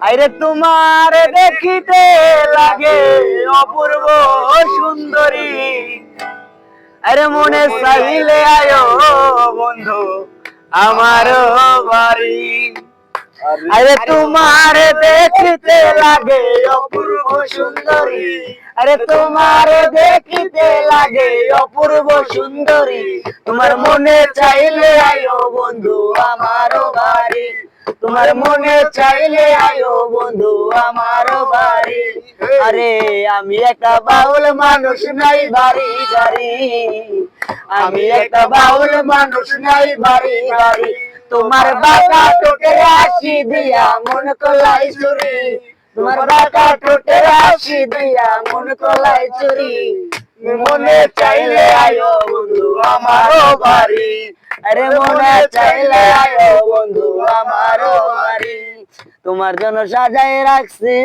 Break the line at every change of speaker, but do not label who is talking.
আরে তোমার দেখিতে লাগে অপূর্ব সুন্দরী, আরে মনে চাইলে আয়ো বন্ধু আমার বাড়ি। আরে তোমার দেখিতে লাগে অপূর্ব সুন্দরী, আরে তোমার দেখিতে লাগে অপূর্ব সুন্দরী, তোমার মনে চাইলে আয়ো বন্ধু আমার বাড়ি, তোমার মনে চাইলে আয়ো বন্ধু আমার বাড়ি। আরে আমি একটা বাউল মানুষ নাই বাড়ি গাড়ি, আমি একটা বাউল মানুষ নাই বাড়ি গাড়ি, তোমার বাঁকা ঠোঁটে হাসি দিয়া মন কলাই চুরি, তোমার বাঁকা ঠোঁটে হাসি দিয়া মন কলাই চুরি, মনে চাইলে আয়ো বন্ধু আমার বাড়ি, আরে মনে চাইলে আয়ো বন্ধু আমার বাড়ি, তোমার জন্য সাজায় রাখছি